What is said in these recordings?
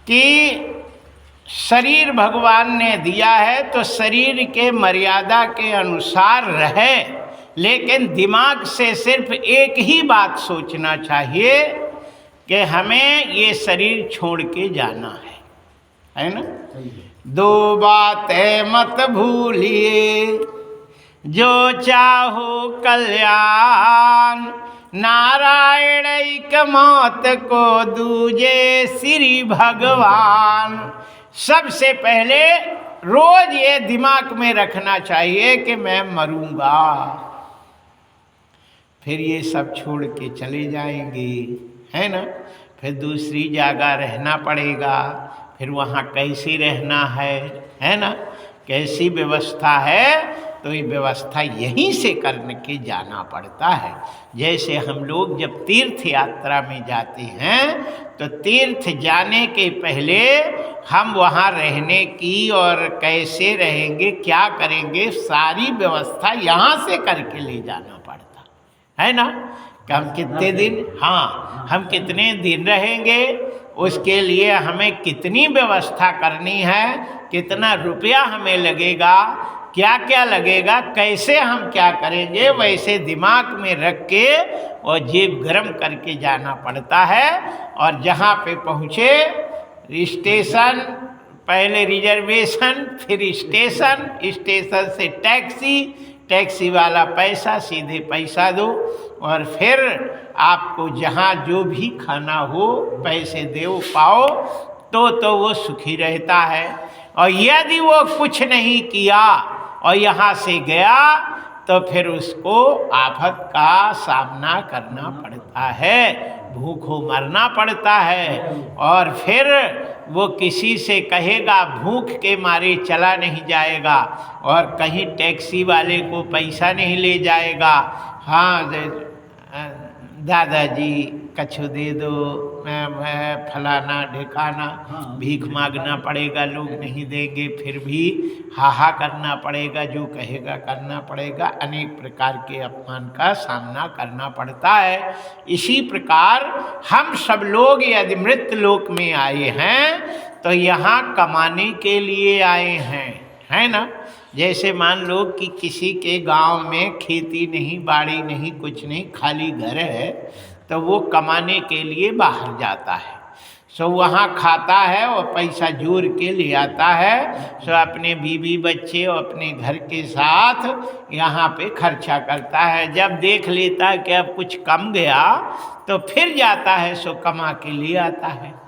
कि शरीर भगवान ने दिया है तो शरीर के मर्यादा के अनुसार रहे, लेकिन दिमाग से सिर्फ एक ही बात सोचना चाहिए कि हमें ये शरीर छोड़ के जाना है ना। दो बातें मत भूलिए, जो चाहो कल्याण, नारायण एक मौत को दूजे श्री भगवान। सबसे पहले रोज ये दिमाग में रखना चाहिए कि मैं मरूंगा, फिर ये सब छोड़ के चले जाएंगे, है ना। फिर दूसरी जगह रहना पड़ेगा, फिर वहाँ कैसी रहना है ना, कैसी व्यवस्था है, तो ये व्यवस्था यहीं से करने के जाना पड़ता है। जैसे हम लोग जब तीर्थ यात्रा में जाते हैं तो तीर्थ जाने के पहले हम वहाँ रहने की और कैसे रहेंगे, क्या करेंगे, सारी व्यवस्था यहाँ से करके ले जाना पड़ता है ना। कि हम कितने दिन, हाँ, हम कितने दिन रहेंगे, उसके लिए हमें कितनी व्यवस्था करनी है, कितना रुपया हमें लगेगा, क्या क्या लगेगा, कैसे हम क्या करेंगे, वैसे दिमाग में रख के और जेब गरम करके जाना पड़ता है। और जहाँ पे पहुँचे स्टेशन, पहले रिजर्वेशन, फिर स्टेशन, स्टेशन से टैक्सी, टैक्सी वाला पैसा, सीधे पैसा दो, और फिर आपको जहाँ जो भी खाना हो पैसे दो पाओ तो वो सुखी रहता है। और यदि वो कुछ नहीं किया और यहाँ से गया तो फिर उसको आफत का सामना करना पड़ता है, भूखों मरना पड़ता है। और फिर वो किसी से कहेगा, भूख के मारे चला नहीं जाएगा, और कहीं टैक्सी वाले को पैसा नहीं ले जाएगा, हाँ दादाजी कछु दे दो, मैं फलाना ढिकाना, भीख मांगना पड़ेगा, लोग नहीं देंगे, फिर भी हाहा करना पड़ेगा, जो कहेगा करना पड़ेगा, अनेक प्रकार के अपमान का सामना करना पड़ता है। इसी प्रकार हम सब लोग यदि मृत्यु लोक में आए हैं तो यहाँ कमाने के लिए आए हैं, है ना। जैसे मान लो कि किसी के गांव में खेती नहीं, बाड़ी नहीं, कुछ नहीं, खाली घर है, तो वो कमाने के लिए बाहर जाता है, सो वहाँ खाता है और पैसा जोड़ के ले आता है, सो अपने बीवी बच्चे और अपने घर के साथ यहाँ पे खर्चा करता है। जब देख लेता है कि अब कुछ कम गया तो फिर जाता है, सो कमा के लिए आता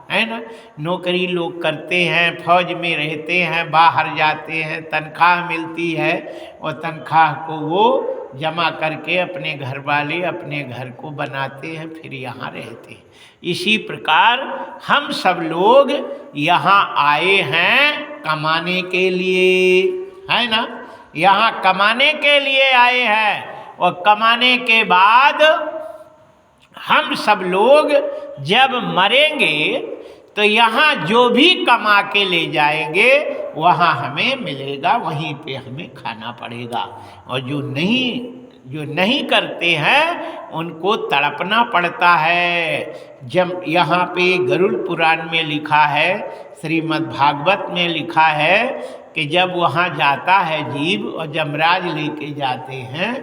है ना। नौकरी लोग करते हैं, फौज में रहते हैं, बाहर जाते हैं, तनख्वाह मिलती है, और तनख्वाह को वो जमा करके अपने घर वाले अपने घर को बनाते हैं, फिर यहाँ रहते हैं। इसी प्रकार हम सब लोग यहाँ आए हैं कमाने के लिए, है ना। यहाँ कमाने के लिए आए हैं, और कमाने के बाद हम सब लोग जब मरेंगे तो यहाँ जो भी कमा के ले जाएंगे वहाँ हमें मिलेगा, वहीं पे हमें खाना पड़ेगा। और जो नहीं करते हैं उनको तड़पना पड़ता है। जब यहाँ पे गरुड़ पुराण में लिखा है, श्रीमद् भागवत में लिखा है कि जब वहाँ जाता है जीव और यमराज लेके जाते हैं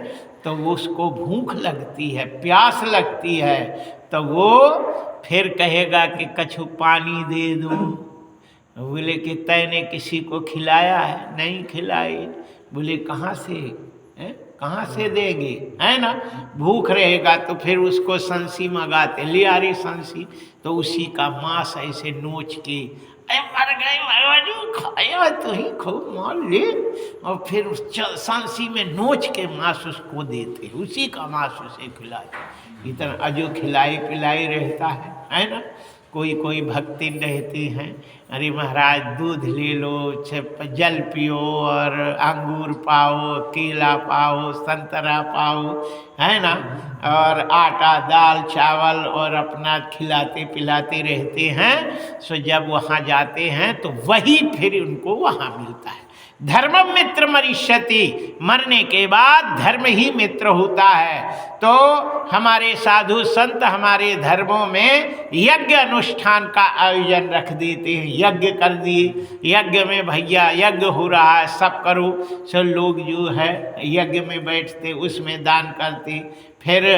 तो उसको भूख लगती है, प्यास लगती है, तो वो फिर कहेगा कि कछु पानी दे दूँ। बोले कि तैने किसी को खिलाया है? नहीं खिलाई। बोले कहाँ से देंगे, है ना। भूख रहेगा तो फिर उसको संसी मंगाते, ले आ रही संसी, तो उसी का मांस ऐसे नोच के, अरे मर गए भगवान, खाया तो ही खूब मार ले, और फिर उस सांसी में नोच के मांस उसको देते, उसी का मांस उसे खिलाते। इतना अजो खिलाई पिलाई रहता है ना। कोई भक्ति रहती हैं, अरे महाराज दूध ले लो, जल पियो, और अंगूर पाओ, केला पाओ, संतरा पाओ, है ना, और आटा दाल चावल और अपना खिलाते पिलाते रहते हैं। सो जब वहाँ जाते हैं तो वही फिर उनको वहाँ मिलता है। धर्मम मित्र मरिष्यति, मरने के बाद धर्म ही मित्र होता है। तो हमारे साधु संत हमारे धर्मों में यज्ञ अनुष्ठान का आयोजन रख देते हैं, यज्ञ कर दिए, यज्ञ में भैया यज्ञ हो रहा है सब करो, सब लोग जो है यज्ञ में बैठते, उसमें दान करते, फिर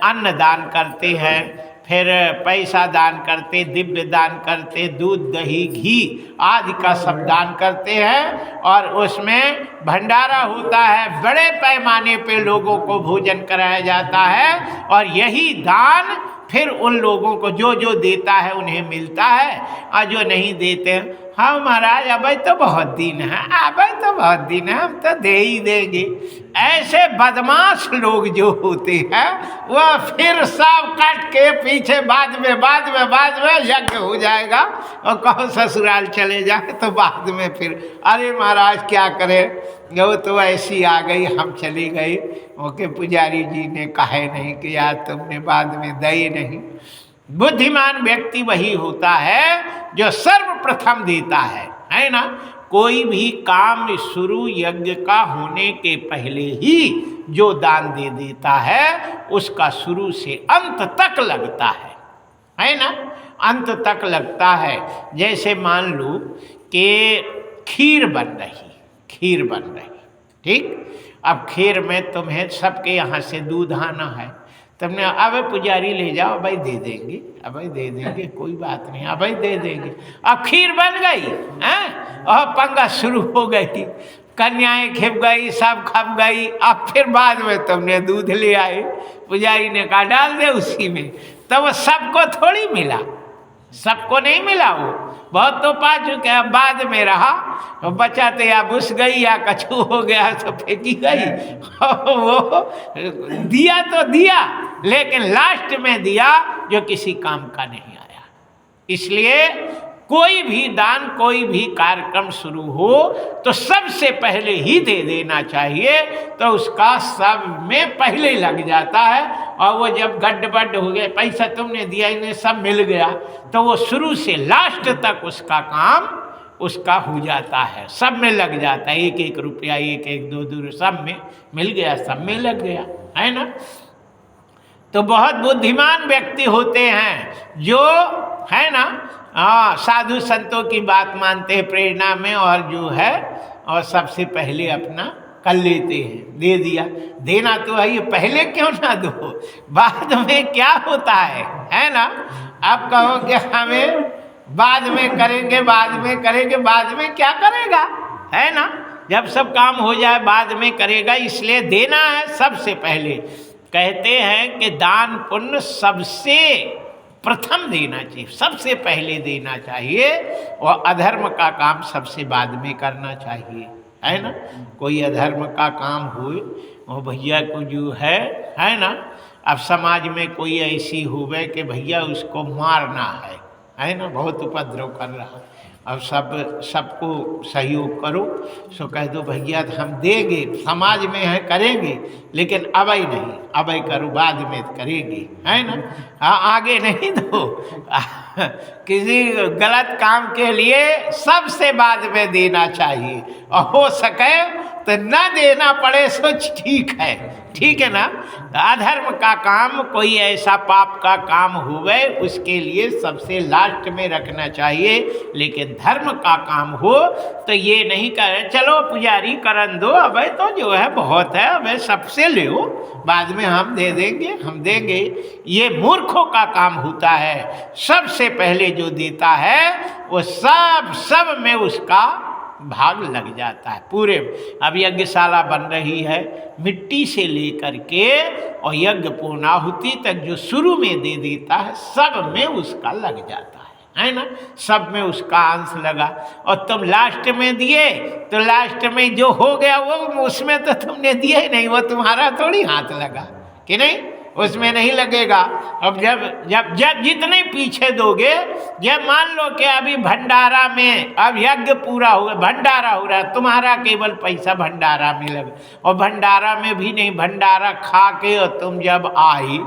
अन्न दान करते हैं, फिर पैसा दान करते, दिव्य दान करते, दूध दही घी आदि का सब दान करते हैं, और उसमें भंडारा होता है, बड़े पैमाने पे लोगों को भोजन कराया जाता है, और यही दान फिर उन लोगों को जो जो देता है उन्हें मिलता है, और जो नहीं देते हैं हाँ महाराज अभी तो बहुत दिन है, अभी तो बहुत दिन है, हम तो दे ही देंगे। ऐसे बदमाश लोग जो होते हैं वह फिर सब काट के पीछे बाद में यज्ञ हो जाएगा और कहो ससुराल चले जाए, तो बाद में फिर अरे महाराज क्या करें, वो तो ऐसी आ गई, हम चले गए, ओके पुजारी जी ने कहा नहीं कि यार तुमने बाद में दे नहीं। बुद्धिमान व्यक्ति वही होता है जो सर्वप्रथम देता है ना। कोई भी काम शुरू यज्ञ का होने के पहले ही जो दान दे देता है उसका शुरू से अंत तक लगता है ना, अंत तक लगता है। जैसे मान लो कि खीर बन रही, ठीक, अब खीर में तुम्हें सबके यहाँ से दूध आना है, तुमने अब पुजारी ले जाओ, भाई दे देंगे, अब भाई दे देंगे, कोई बात नहीं, अब भाई दे देंगे। अब खीर बन गई हैं और पंगा शुरू हो गई, कन्याएं खिप गई, सब खप गई। अब फिर बाद में तुमने दूध ले आए, पुजारी ने कहा डाल दे उसी में, तो वो सबको थोड़ी मिला, सबको नहीं मिला, वो बहुत तो पा चुके हैं। बाद में रहा तो बचा तो या घुस गई या कछू हो गया तो फेंकी गई। वो दिया तो दिया, लेकिन लास्ट में दिया जो किसी काम का नहीं आया। इसलिए कोई भी दान, कोई भी कार्यक्रम शुरू हो तो सबसे पहले ही दे देना चाहिए, तो उसका सब में पहले लग जाता है। और वो जब गड्ढ हो गया, पैसा तुमने दिया, इन्हें सब मिल गया, तो वो शुरू से लास्ट तक उसका काम उसका हो जाता है, सब में लग जाता है। 1-1 रुपया, 1-1, 2-2 सब में मिल गया, सब में लग गया, है ना। तो बहुत बुद्धिमान व्यक्ति होते हैं जो है ना, साधु संतों की बात मानते हैं प्रेरणा में, और जो है और सबसे पहले अपना कर लेते हैं, दे दिया। देना तो है, ये पहले क्यों ना दो, बाद में क्या होता है ना। आप कहो कि हमें बाद में करेंगे, बाद में क्या करेगा, है ना। जब सब काम हो जाए बाद में करेगा, इसलिए देना है सबसे पहले। कहते हैं कि दान पुण्य सबसे प्रथम देना चाहिए, सबसे पहले देना चाहिए, और अधर्म का काम सबसे बाद में करना चाहिए, है ना। कोई अधर्म का काम हुए वो भैया को जो है ना, अब समाज में कोई ऐसी हुए कि भैया उसको मारना है ना, बहुत उपद्रव कर रहा है, अब सबको सहयोग करो, सो कह दो भैया हम देंगे, समाज में है करेंगे, लेकिन अबई नहीं, अबई करो, बाद में करेंगे, है ना। आगे नहीं दो। किसी गलत काम के लिए सबसे बाद में देना चाहिए, और हो सके तो न देना पड़े सो ठीक है ना। अधर्म का काम, कोई ऐसा पाप का काम हुए, उसके लिए सबसे लास्ट में रखना चाहिए। लेकिन धर्म का काम हो तो ये नहीं करें चलो पुजारी करन दो, अब तो जो है बहुत है, अब सबसे ले हो, बाद में हम दे देंगे, ये मूर्खों का काम होता है। सबसे पहले जो देता है वो सब में उसका भाग लग जाता है पूरे। अब यज्ञशाला बन रही है, मिट्टी से लेकर के और यज्ञ पूर्णाहुति तक जो शुरू में दे देता है, सब में उसका लग जाता है ना, सब में उसका अंश लगा। और तुम लास्ट में दिए तो लास्ट में जो हो गया वो उसमें तो तुमने दिया ही नहीं, वो तुम्हारा थोड़ी हाथ लगा कि नहीं, उसमें नहीं लगेगा। अब जब जितने पीछे दोगे, जब मान लो कि अभी भंडारा में अब यज्ञ पूरा हो गया, भंडारा हो रहा है, तुम्हारा केवल पैसा भंडारा में लगे, और भंडारा में भी नहीं, भंडारा खा के और तुम जब आई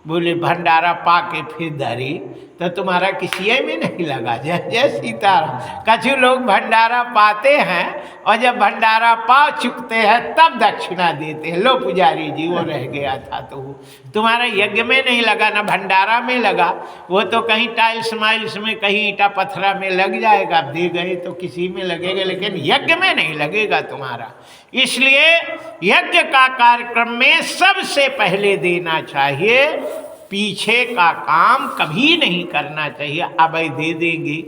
बोले भंडारा पा के फिर धरी तो तुम्हारा किसी में नहीं लगा। जय जय सीताराम। कछु लोग भंडारा पाते हैं और जब भंडारा पा चुकते हैं तब दक्षिणा देते हैं। लो पुजारी जी वो रह गया था तो तुम्हारा यज्ञ में नहीं लगा, ना भंडारा में लगा, वो तो कहीं टाइल्स माइल्स में कहीं ईटा पत्थरा में लग जाएगा, दे गए तो किसी में लगेगा, लेकिन यज्ञ में नहीं लगेगा तुम्हारा। इसलिए यज्ञ का कार्यक्रम में सबसे पहले देना चाहिए, पीछे का काम कभी नहीं करना चाहिए। अब दे देंगे।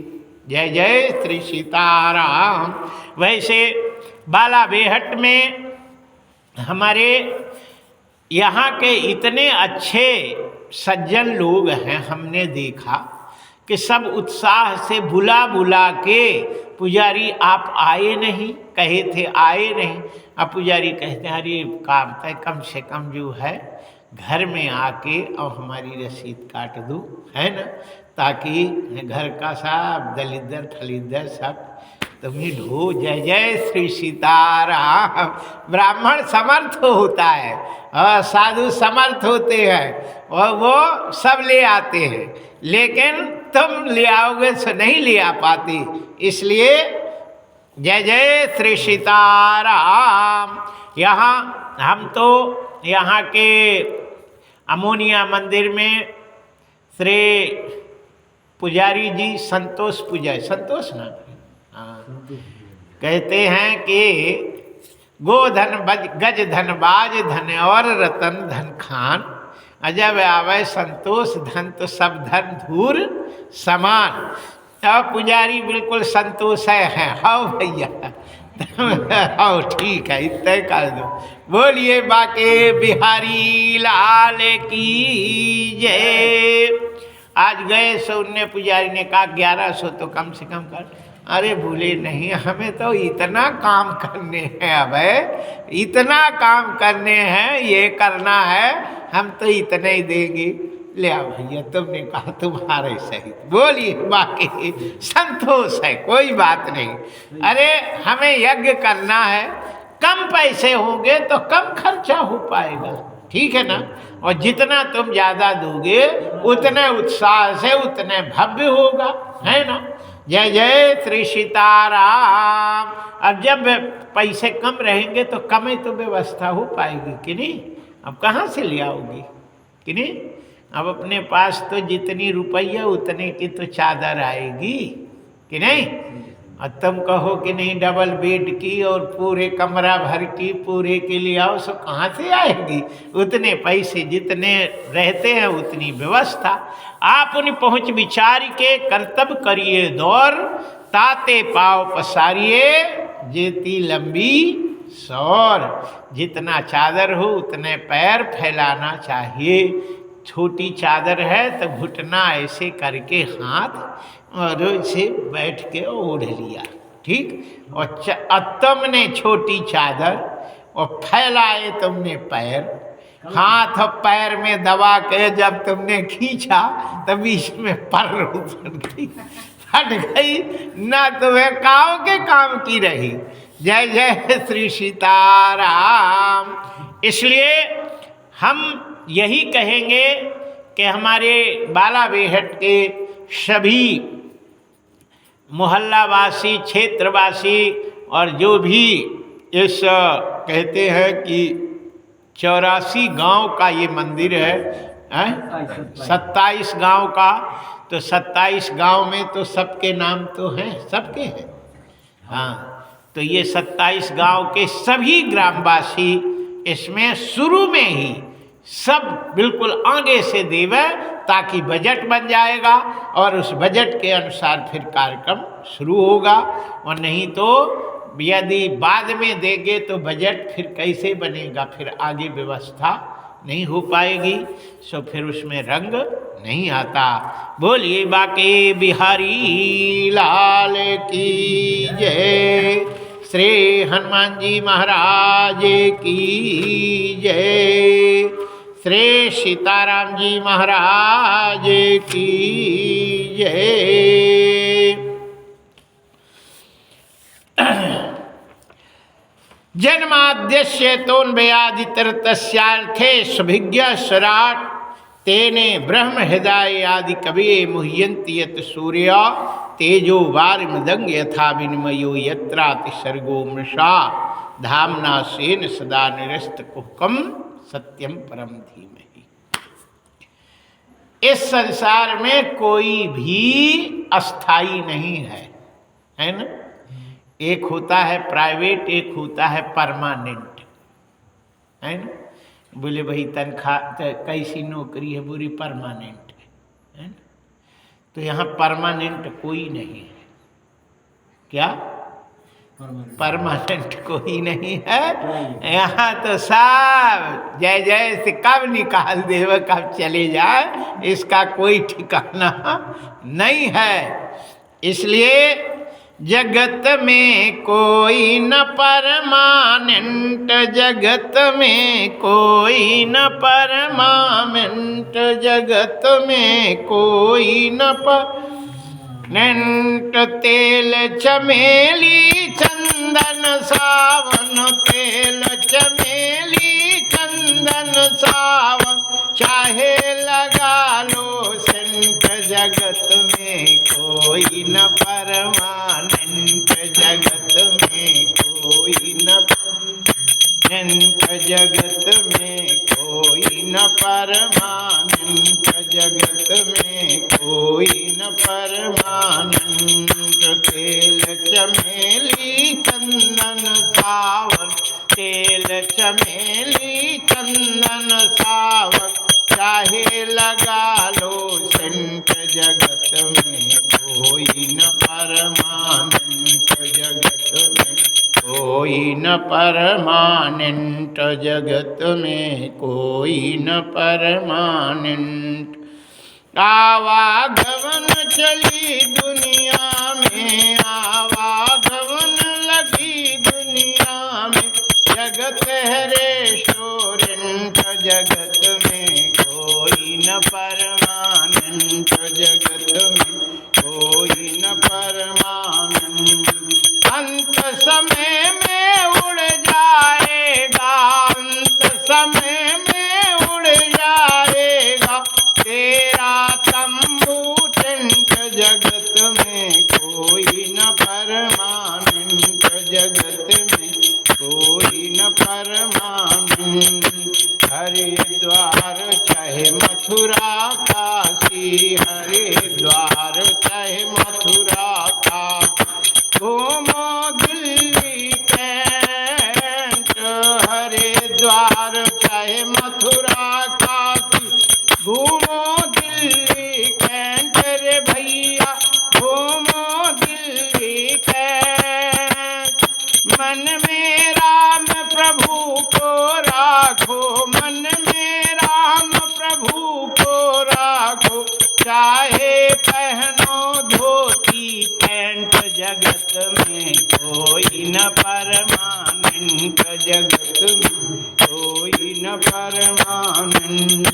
जय जय श्री सीताराम। वैसे बालाबेहट में हमारे यहाँ के इतने अच्छे सज्जन लोग हैं, हमने देखा कि सब उत्साह से बुला बुला के, पुजारी आप आए नहीं, कहे थे आए नहीं। अब पुजारी कहते हैं अरे काम तय कम से कम जो है घर में आके और हमारी रसीद काट दो, है ना, ताकि घर का सब दलिदर फलिदर सब तुम्हें ढो। जय जय श्री सीताराम। ब्राह्मण समर्थ होता है और साधु समर्थ होते हैं और वो सब ले आते हैं, लेकिन तुम ले आओगे तो नहीं ले आ पाते। इसलिए जय जय श्री सीताराम। यहाँ हम तो यहाँ के अमोनिया मंदिर में श्री पुजारी जी संतोष पुजारी, संतोष ना, कहते हैं कि गोधन गज धन बाज धन और रतन धन खान, अजब आवे संतोष धन तो सब धन धूर समान। अब पुजारी बिल्कुल संतोष है। हाँ भैया हाँ ठीक है, इतना कर दो। बोलिए बाके बिहारी लाल की जय। आज गए सो उनने पुजारी ने कहा 1100 तो कम से कम कर। अरे बोले नहीं, हमें तो इतना काम करने हैं, अब इतना काम करने हैं, ये करना है, हम तो इतने ही देंगे। ले आओ भैया, तुमने कहा तुम्हारे सही। बोलिए बाकी संतोष है, कोई बात नहीं। अरे हमें यज्ञ करना है, कम पैसे होंगे तो कम खर्चा हो पाएगा, ठीक है ना। और जितना तुम ज़्यादा दोगे उतने उत्साह से उतने भव्य होगा, है ना। जय जय श्री सीताराम। अब जब पैसे कम रहेंगे तो कम ही तो व्यवस्था हो पाएगी कि नहीं। अब कहाँ से ले आओगी कि नहीं। अब अपने पास तो जितनी रुपया उतने की तो चादर आएगी कि नहीं। और तुम कहो कि नहीं डबल बेड की और पूरे कमरा भर की पूरे के लिए आओ, सो कहाँ से आएगी। उतने पैसे जितने रहते हैं उतनी व्यवस्था। आप उन पहुँच विचार के कर्तव्य करिए दौर, ताते पाव पसारिए जेती लंबी सौर। जितना चादर हो उतने पैर फैलाना चाहिए। छोटी चादर है तो घुटना ऐसे करके हाथ और ऐसे बैठ के ओढ़ लिया, ठीक। और तुमने छोटी चादर और फैलाए तुमने पैर, हाथ और पैर में दबा के जब तुमने खींचा तब बीच में पर फट गई, ना तुम्हें काव के काम की रही। जय जय श्री सीताराम। इसलिए हम यही कहेंगे कि हमारे बालाबेहट के सभी मोहल्लावासी, क्षेत्रवासी और जो भी इस कहते हैं कि 84 गांव का ये मंदिर है, 27 गांव का, तो 27 गांव में तो सबके नाम तो हैं, सबके हैं। हाँ, तो ये 27 गांव के सभी ग्रामवासी इसमें शुरू में ही सब बिल्कुल आगे से देवे, ताकि बजट बन जाएगा और उस बजट के अनुसार फिर कार्यक्रम शुरू होगा। और नहीं तो यदि बाद में देंगे तो बजट फिर कैसे बनेगा, फिर आगे व्यवस्था नहीं हो पाएगी, सो फिर उसमें रंग नहीं आता। बोलिए बाके बिहारी लाल की जय। श्री हनुमान जी महाराज की जय। श्री सीताराम जी महाराज की जय। जन्माद्यस्य तोन्वयादितरतस्यार्थे सुभिज्ञ स्वराट तेने ब्रह्म हृदय आदि कवि मुह्यंति यत सूर्य तेजो वार मृदंग यथा विनिमयो यत्राति सर्गो मृषा धामना सेन सदा निरस्त कुहकम सत्यम परम धीमहि। इस संसार में कोई भी अस्थाई नहीं है ना। एक होता है प्राइवेट, एक होता है परमानेंट, है ना। बोले भाई तनख्वाह कैसी नौकरी है, बुरी परमानेंट है ना। तो यहाँ परमानेंट कोई नहीं है। क्या परमानेंट कोई नहीं है यहाँ। तो सब जय जय से कब निकाल दे कब चले जाए इसका कोई ठिकाना नहीं है। इसलिए जगत में कोई न परमानेंट, जगत में कोई न परमानेंट, जगत में कोई न परमानेंट। तेल चमेली चंदन सावन, तेल चमेली चंदन सावन, चाहे लगा लो सेंट, जगत में कोई न परमानेंट, जगत में कोई न परमानेंट, जगत में कोई न परमानेंट, जगत में कोई न परमानेंट। तेल चमेली चंदन सावन, तेल चमेली चंदन सावन, चाहे लगा लो सेंट, जगत में कोई न परमानेंट, जगत में कोई न परमानेंट, जगत में कोई न परमानेंट। आवागमन चली दुनिया में, आवागमन लगी दुनिया में, जगत है रेस्टोरेंट, जगत में कोई न परमानेंट, जगत में कोई न परमानेंट। अंत समय में उड़ जाएगा, अंत समय में उड़ जाएगा तेरा तंबू टेंट, जगत में कोई न परमानेंट, जगत में कोई न परमानेंट। हरिद्वार चाहे मथुरा काशी, हरिद्वार चाहे मथुरा काशी, घूमो दिल्ली कैंट, हरिद्वार चाहे मथुरा काशी, घूमो दिल्ली कैंट रे भैया, घूमो दिल्ली कैंट। मन में राम प्रभु को राखो, मन में राम प्रभु को राखो, चाहे पहनो धोती पैंट, जगत में कोई न परमानेंट, जगत में कोई न परमानेंट,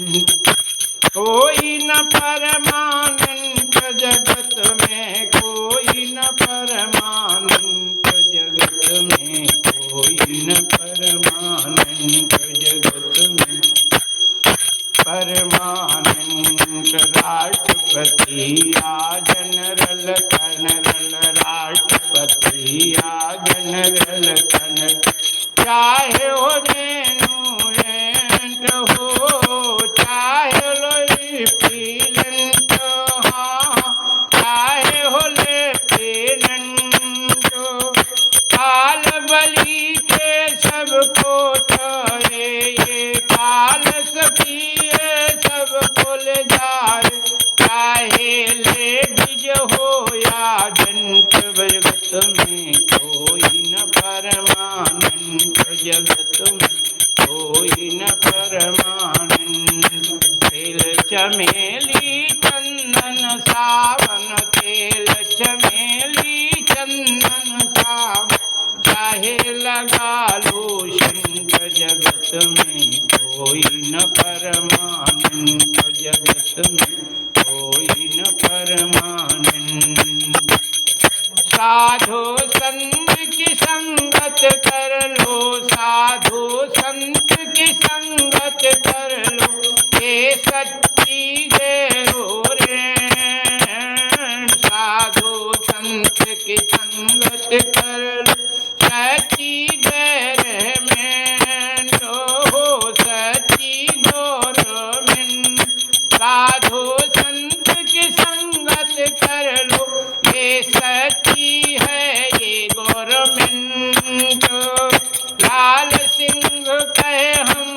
कोई न परमानेंट, जगत में कोई न परमानेंट, जगत में कोई न परमानेंट, जगत में परमानेंट। राष्ट्रपति या जनरल कर्नल, राष्ट्रपति या जनरल कर्नल, चाहे हो रेनुरेंट हो, चाहे लो लेफ्टिनेंट, हाँ चाहे हो लेफ्टिनेंट। काल बलि के सबको चाहे, ये काल सपिए सबको ले जाए, चाहे लेडीज हो या जेंट, जगत में कोई न परमानेंट, जगत में कोई न परमानेंट। तेल चमेली चंदन सावन, तेल चमेली चंदन सावन, चाहे लगा लो शंख, जगत में कोई न परमानेंट, जगत में कोई न परमानेंट। साधु संत की संगत कर लो, साधु संत की संगत कर लो, ये सच्ची सच्ची है ये गवर्नमेंट। लाल सिंह कहे हम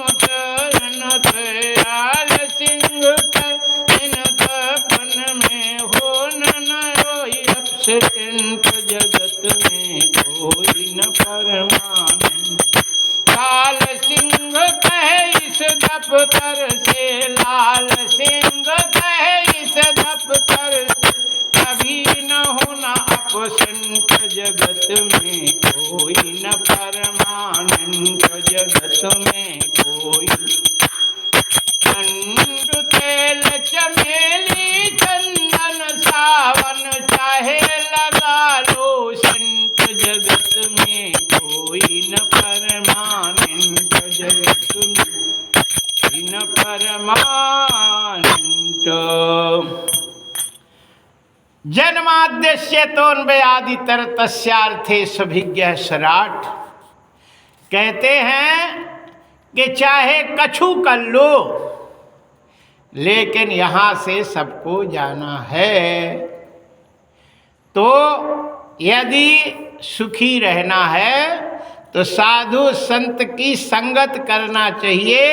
इनत, लाल सिंह कहे इनत पन में हो न रोई एक्सीडेंट, जगत में कोई न परमानेंट। लाल सिंह कहे इस दफ्तर से, लाल सिंह कहे इस दफ्तर से, कभी न होना अपसेंट, जगत में कोई न परमानेंट, जगत में कोई। खंड तेल चमेली चंदन सावन चाहे लगा लो सेंट, जगत में कोई न परमानेंट, जगत में कोई न परमानेंट। जन्माद्यस्य तोन्वयादितर तस्यार्थे सभिज्ञ सराट। कहते हैं कि चाहे कछु कर लो, लेकिन यहाँ से सबको जाना है। तो यदि सुखी रहना है तो साधु संत की संगत करना चाहिए।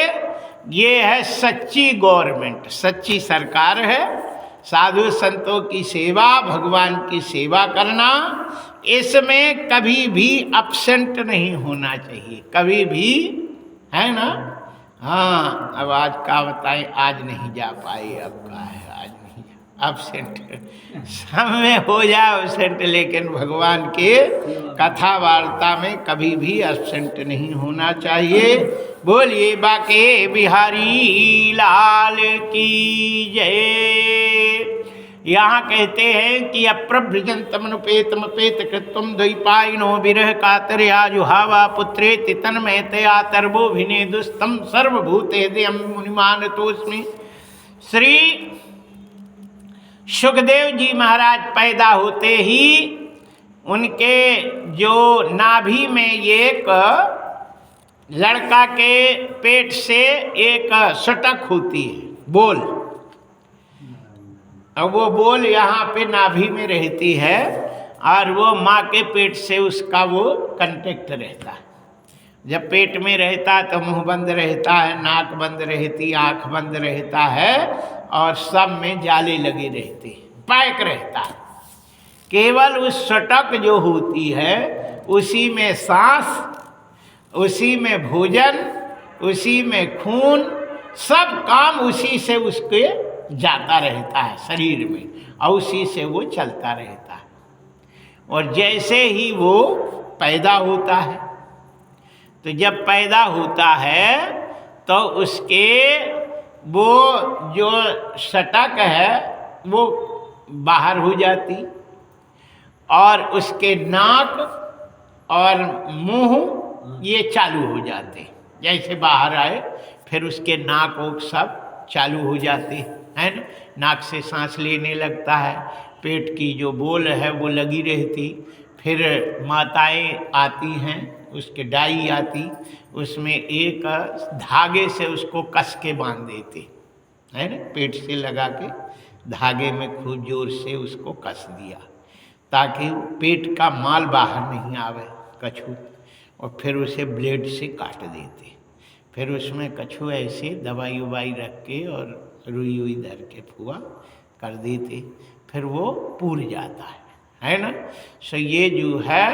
ये है सच्ची गवर्नमेंट, सच्ची सरकार है। साधु संतों की सेवा, भगवान की सेवा करना, इसमें कभी भी अपसेंट नहीं होना चाहिए, कभी भी, है ना। हाँ, अब आज का बताएं, आज नहीं जा पाए, अब का है आज नहीं जा, अपसेंट सब में हो जाए अपसेंट, लेकिन भगवान के कथा वार्ता में कभी भी अपसेंट नहीं होना चाहिए। बोलिए बाके बिहारी लाल की जय। यहाँ कहते हैं कि अप्रभ्रजंतमनुपेतमपेत कृत्वम द्वैपायनो विरह कातरया जुहावा पुत्रेति तन्मयतया तर्वोभिनेदुस्तम सर्वभूतेदयं मुनिमानतोस्मि। श्री सुखदेव जी महाराज पैदा होते ही उनके जो नाभि में एक लड़का के पेट से एक सटक होती है, बोल, अब वो बोल यहाँ पे नाभि में रहती है और वो माँ के पेट से उसका वो कांटेक्ट रहता है। जब पेट में रहता है तो मुंह बंद रहता है, नाक बंद रहती, आँख बंद रहता है और सब में जाली लगी रहती, पैक रहता है। केवल उस सटक जो होती है उसी में सांस, उसी में भोजन, उसी में खून, सब काम उसी से उसके जाता रहता है शरीर में और उसी से वो चलता रहता है। और जैसे ही वो पैदा होता है, तो जब पैदा होता है तो उसके वो जो सटक है वो बाहर हो जाती और उसके नाक और मुंह ये चालू हो जाते। जैसे बाहर आए फिर उसके नाक ओक सब चालू हो जाते हैं ना, नाक से सांस लेने लगता है, पेट की जो बोल है वो लगी रहती। फिर माताएं आती हैं, उसके डाई आती, उसमें एक धागे से उसको कस के बांध देते है ना, पेट से लगा के धागे में खूब जोर से उसको कस दिया ताकि पेट का माल बाहर नहीं आवे कछु। और फिर उसे ब्लेड से काट देते। फिर उसमें कछु ऐसे दवाई उवाई रख के और रुई हुई धर के फुआ कर देते, फिर वो पूर जाता है ना। सो ये जो है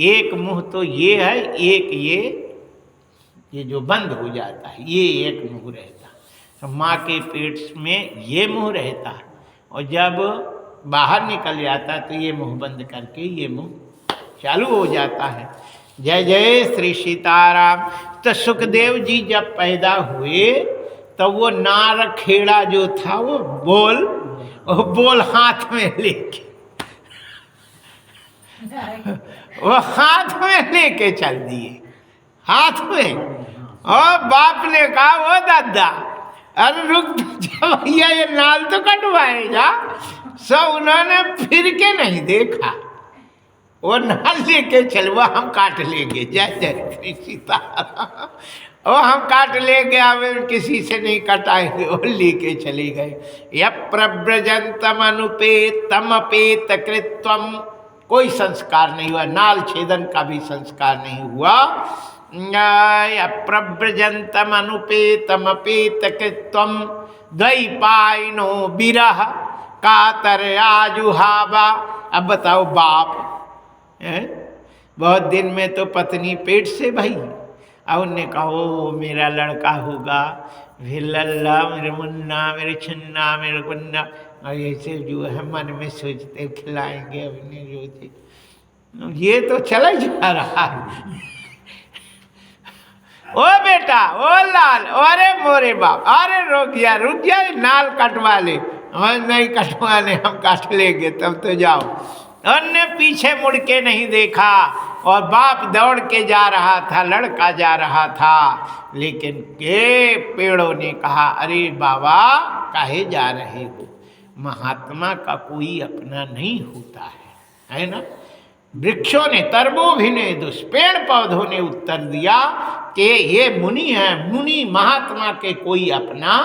एक मुंह तो ये है, एक ये जो बंद हो जाता है, ये एक मुंह रहता है। तो माँ के पेट में ये मुंह रहता है और जब बाहर निकल जाता है तो ये मुंह बंद करके ये मुंह चालू हो जाता है। जय जय श्री सीताराम। तो सुखदेव जी जब पैदा हुए तो वो नार खेड़ा जो था वो बोल हाथ में लेके वो हाथ में लेके चल दिए, हाथ में। और बाप ने कहा वो दादा अरे रुक भैया ये नाल तो कटवाएगा। सब उन्होंने फिर के नहीं देखा, वो नाल लेके चलवा हम काट लेंगे। जय जय श्री सीताराम। ओ हम काट ले गया, अब किसी से नहीं कटाएंगे, वो लेके चले गए। य प्रव्रजंतम अनुपेतम अपेत कृत्वम, कोई संस्कार नहीं हुआ, नाल छेदन का भी संस्कार नहीं हुआ। य प्रव्रजंतम अनुपेतम अपेत कृत्वम द्वैपायनो विरह कातर आजुहावा। अब बताओ बाप बहुत दिन में तो पत्नी पेट से भाई, और उनने कहा ओ मेरा लड़का होगा, फिर लल्ला मेरे मुन्ना मेरे छन्ना मेरे गुन्ना, और ऐसे जो है मन में सोचते खिलाएंगे अपने जो थे, ये तो चला जा रहा है। ओ बेटा ओ लाल, अरे मोरे बाप, अरे रुक गया नाल कटवा ले। हम नहीं कटवाने, हम काट लेंगे तब तो जाओ। उनने पीछे मुड़ के नहीं देखा, और बाप दौड़ के जा रहा था, लड़का जा रहा था, लेकिन के पेड़ों ने कहा अरे बाबा काहे जा रहे हो, महात्मा का कोई अपना नहीं होता है ना। वृक्षों ने, तरबो भी ने, पेड़ पौधों ने उत्तर दिया कि ये मुनि है, मुनि महात्मा के कोई अपना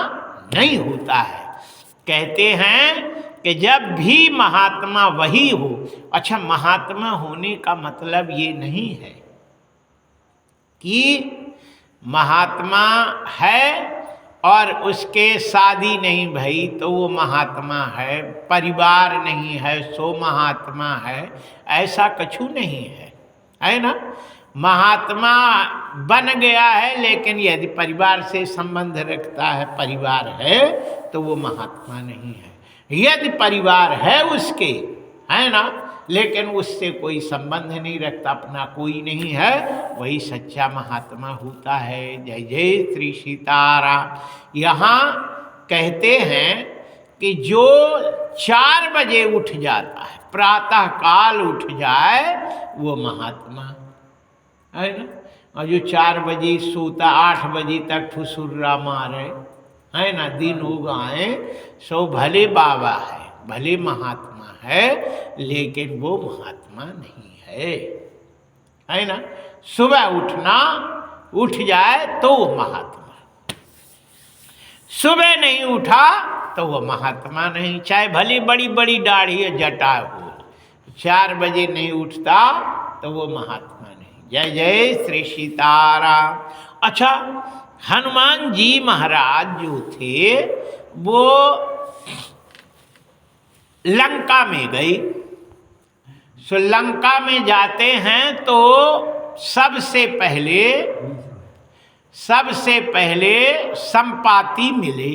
नहीं होता है। कहते हैं कि जब भी महात्मा वही हो। अच्छा, महात्मा होने का मतलब ये नहीं है कि महात्मा है और उसके शादी नहीं भई तो वो महात्मा है, परिवार नहीं है सो महात्मा है, ऐसा कछु नहीं है ना। महात्मा बन गया है, लेकिन यदि परिवार से संबंध रखता है, परिवार है, तो वो महात्मा नहीं है। यदि परिवार है उसके, है ना, लेकिन उससे कोई संबंध नहीं रखता, अपना कोई नहीं है, वही सच्चा महात्मा होता है। जय जय श्री सीताराम। यहाँ कहते हैं कि जो 4 बजे उठ जाता है, प्रातः काल उठ जाए, वो महात्मा है ना। और जो 4 बजे सोता, 8 बजे तक फुसुर्रा मारे, है ना, दिन उगाए, सो भले बाबा है, भले महात्मा है, लेकिन वो महात्मा नहीं है ना। सुबह उठना, उठ जाए तो वो महात्मा, सुबह नहीं उठा तो वो महात्मा नहीं, चाहे भली बड़ी बड़ी दाढ़ी जटा हो, 4 बजे नहीं उठता तो वो महात्मा नहीं। जय जय श्री सीताराम। अच्छा, हनुमान जी महाराज जो थे वो लंका में गई। सो लंका में जाते हैं तो सबसे पहले संपाति मिले,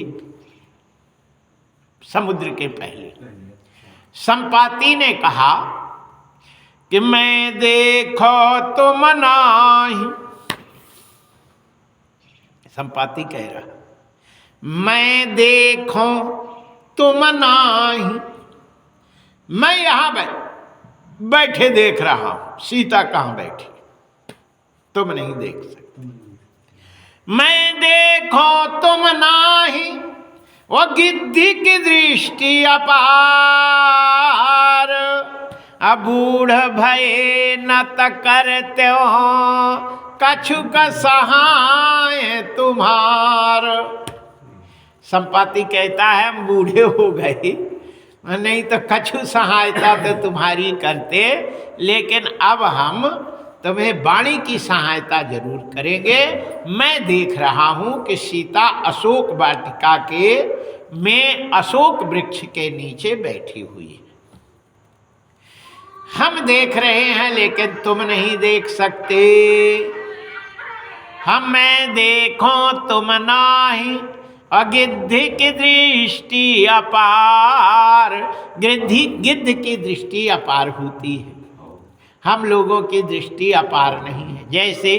समुद्र के पहले। संपाति ने कहा कि मैं देखो तुम नाही, संपाति कह रहा मैं देखो तुम नाही, मैं यहां बैठे देख रहा हूं, सीता कहां बैठी, तुम नहीं देख सकते। मैं देखो तुम नाही, वो गिद्धि की दृष्टि अपार, अबूढ़ भये न करते हो, कछु का सहाय तुम्हार। संपाति कहता है हम बूढ़े हो गए, नहीं तो कछु सहायता तो तुम्हारी करते, लेकिन अब हम तुम्हें वाणी की सहायता जरूर करेंगे। मैं देख रहा हूं कि सीता अशोक वाटिका के में अशोक वृक्ष के नीचे बैठी हुई है, हम देख रहे हैं लेकिन तुम नहीं देख सकते। हम मैं देखो तुम नाही, गिद्ध की दृष्टि अपार। गिद्ध की दृष्टि अपार होती है, हम लोगों की दृष्टि अपार नहीं है। जैसे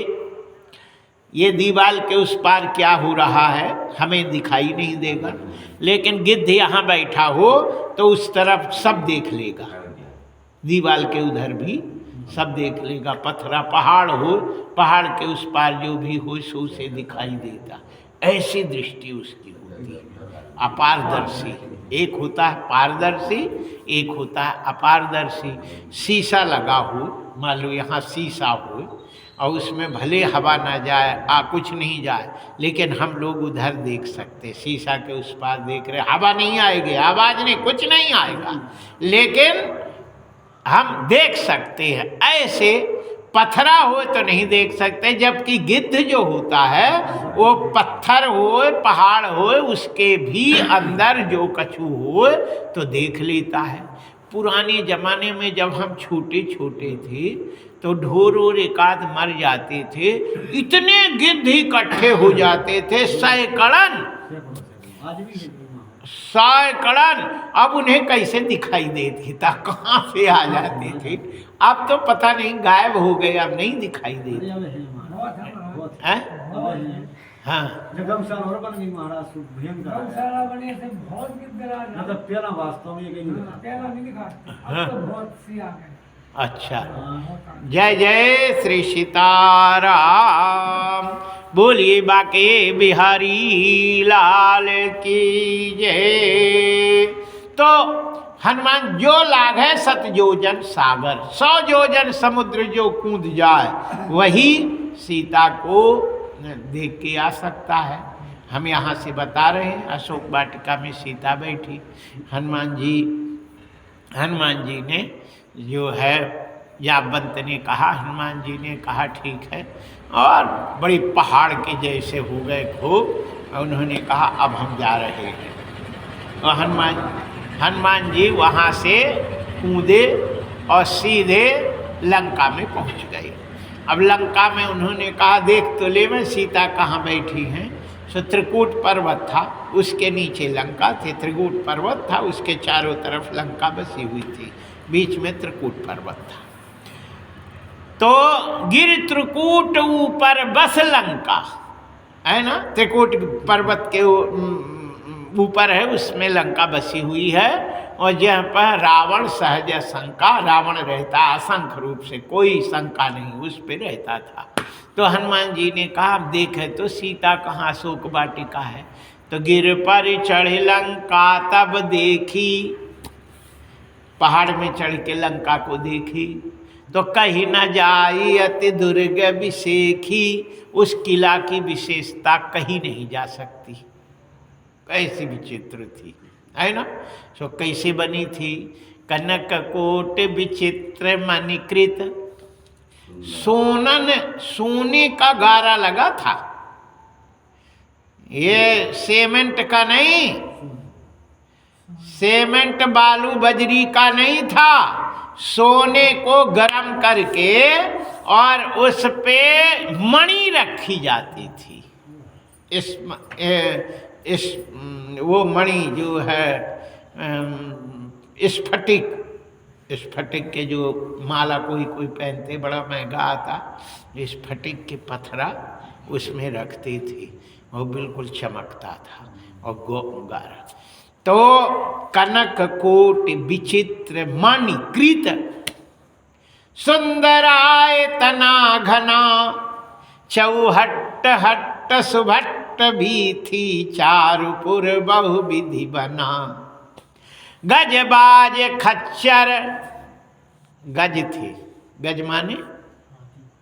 ये दीवार के उस पार क्या हो रहा है हमें दिखाई नहीं देगा, लेकिन गिद्ध यहाँ बैठा हो तो उस तरफ सब देख लेगा, दीवार के उधर भी सब देख लेगा। पत्थरा पहाड़ हो, पहाड़ के उस पार जो भी हो सो उसे दिखाई देता। ऐसी दृष्टि उसकी होती है, अपारदर्शी। एक होता है पारदर्शी, एक होता है अपारदर्शी। शीशा लगा हो, मान लो यहाँ शीशा हो और उसमें भले हवा ना जाए कुछ नहीं जाए, लेकिन हम लोग उधर देख सकते, शीशा के उस पार देख रहे, हवा नहीं आएगी, आवाज नहीं, कुछ नहीं आएगा, लेकिन हम देख सकते हैं। ऐसे पत्थरा हो तो नहीं देख सकते, जबकि गिद्ध जो होता है वो पत्थर हो पहाड़ हो उसके भी अंदर जो कछु हो तो देख लेता है। पुराने जमाने में जब हम छोटे छोटे थे तो ढोर और एकाध मर जाते थे, इतने गिद्ध इकट्ठे हो जाते थे, सैकड़न। अब उन्हें कैसे दिखाई देती था, कहाँ से आ जाते थे, अब तो पता नहीं गायब हो गए, अब नहीं दिखाई देते हैं। हाँ अच्छा, जय जय श्री सीताराम, बोलिए बाके बिहारी लाल की जय। तो हनुमान जो लाग है सतयोजन सागर, 100 योजन समुद्र जो कूद जाए वही सीता को देख के आ सकता है। हम यहाँ से बता रहे हैं, अशोक वाटिका में सीता बैठी, हनुमान जी ने जो है जाबंत ने कहा, हनुमान जी ने कहा ठीक है, और बड़ी पहाड़ के जैसे हो गए खूब। उन्होंने कहा अब हम जा रहे हैं, और हनुमान जी वहाँ से कूदे और सीधे लंका में पहुँच गए। अब लंका में उन्होंने कहा देख तो ले मैं सीता कहाँ बैठी हैं। सो त्रिकूट पर्वत था, उसके नीचे लंका थे, त्रिकूट पर्वत था, उसके चारों तरफ लंका बसी हुई थी, बीच में त्रिकूट पर्वत था। तो गिर त्रिकूट ऊपर बस लंका है ना, त्रिकूट पर्वत के ऊपर है, उसमें लंका बसी हुई है। और जहाँ पर रावण सहज शंका, रावण रहता असंख्य रूप से, कोई शंका नहीं उस पर रहता था। तो हनुमान जी ने कहा अब देखे तो सीता कहाँ, अशोक वाटिका है। तो गिर पर चढ़ लंका तब देखी, पहाड़ में चढ़ के लंका को देखी। तो कहीं न जाई अति दुर्ग विशेखी, उस किला की विशेषता कहीं नहीं जा सकती, कैसी विचित्र थी, है ना। सो कैसे बनी थी, कनक कोट विचित्र मणिकृत, सोने का गारा लगा था, ये सीमेंट का नहीं, सीमेंट बालू बजरी का नहीं था, सोने को गरम करके और उस पे मणि रखी जाती थी। इस वो मणि जो है स्फटिक के जो माला कोई पहनते, बड़ा महंगा आता, स्फटिक के पत्थरा उसमें रखते थे, वो बिल्कुल चमकता था और गारा। तो कनक कोट विचित्र मणिकृत, सुंदराय तना घना, चौहट्ट हट्ट सुभट्ट भी थी, चारुपुर बहु विधि बना। गजबाज खच्चर, गज थे, गज माने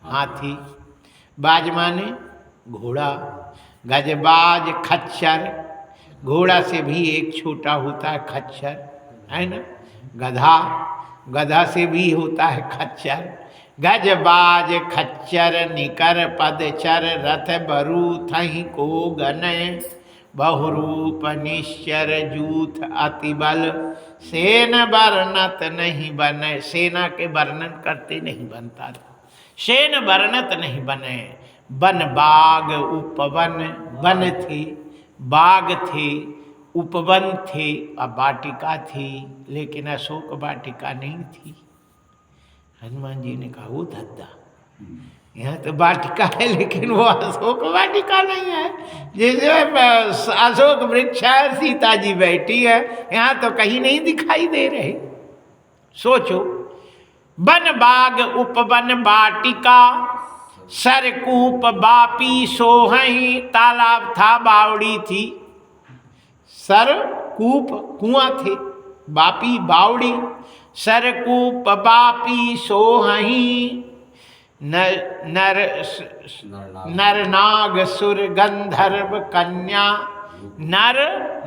हाथी, बाज माने घोड़ा, गजबाज खच्चर, घोड़ा से भी एक छोटा होता है खच्चर, है ना। गधा से भी होता है खच्चर। गजबाज खच्चर निकर पदचर, रथ बरू थही को गनय, बहुरूप निश्चर जूथ अतिबल, सेन वर्णत नहीं बने। सेना के वर्णन करते नहीं बनता था, सेन वर्णत नहीं बने। वन बाग उपवन, वन थे, बाग थे, उपवन थे और वाटिका थी, लेकिन अशोक वाटिका नहीं थी। हनुमान जी ने कहा वो धद्दा, यहाँ तो वाटिका है लेकिन वो अशोक वाटिका नहीं है। जैसे अशोक वृक्ष है, सीता जी बैठी है, यहाँ तो कहीं नहीं दिखाई दे रहे। सोचो, वन बाग उपवन वाटिका, सरकूप बापी सोहई, तालाब था, बावड़ी थी, सरकूप कुआं थे, बापी बावड़ी, सरकूप बापी सोहई, नर नाग सुर गंधर्व कन्या। नर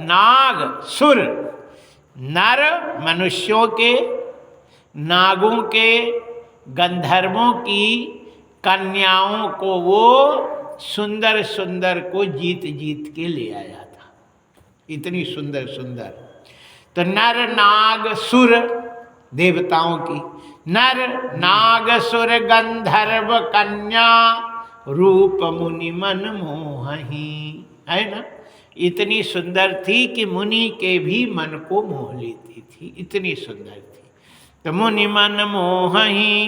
नाग सुर, नर मनुष्यों के, नागों के, गंधर्वों की कन्याओं को वो सुंदर सुंदर को जीत जीत के ले आया था, इतनी सुंदर सुंदर। तो नर नाग सुर देवताओं की, नर नाग सुर गंधर्व कन्या, रूप मुनि मन मोहही, है ना। इतनी सुंदर थी कि मुनि के भी मन को मोह लेती थी, इतनी सुंदर थी। तो मुनि मन मोहही,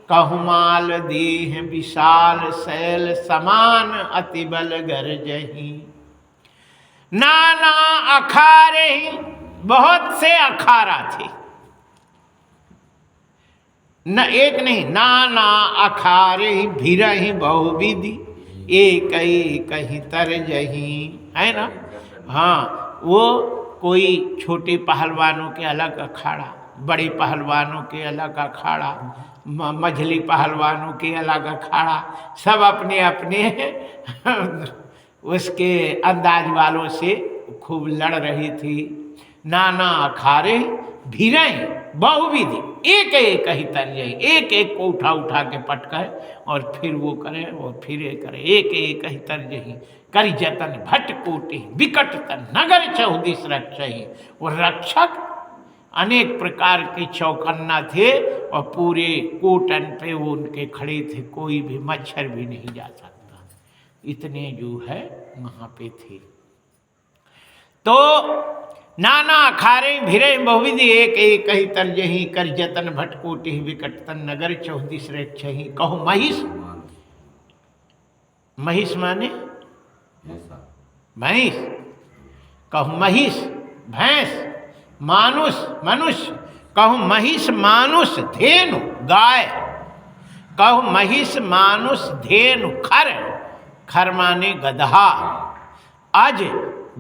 कहुमाल देह विशाल शैल समान, अति बल गरजही। नाना अखारे, बहुत से अखाड़ा थे, न एक नहीं, नाना अखारे भिरहि बहुविधि, एक कहीं तरजही, है ना। हाँ, वो कोई छोटे पहलवानों के अलग अखाड़ा, बड़े पहलवानों के अलग अखाड़ा, मझली पहलवानों के अलग अखाड़ा, सब अपने अपने उसके अंदाज वालों से खूब लड़ रही थी। नाना अखाड़े भिरय बहुविधि, एक एक ही तरजही, एक एक को उठा उठा के पटकाए और फिर वो करे और फिर ये करे, एक एक ही तरजही। करि जतन भट कोटि विकट तन नगर चौदिस रक्षही। वो रक्षक अनेक प्रकार के चौकन्ना थे और पूरे कोटन पे वो उनके खड़े थे, कोई भी मच्छर भी नहीं जा सकता, इतने जो है वहाँ पे थे। तो नाना अखारे भिरे बहुविधि, एक एक ही तरजही। कर जतन भटकोटि विकट तन नगर चौदिस रक्षही। कहो महिष, महिष माने भैंस, कहूँ महिष भैंस, मानुष मनुष्य, कहूँ महिष मानुष धेनु गाय, कहूँ महिष मानुष धेनु खर, खर माने गधा, अज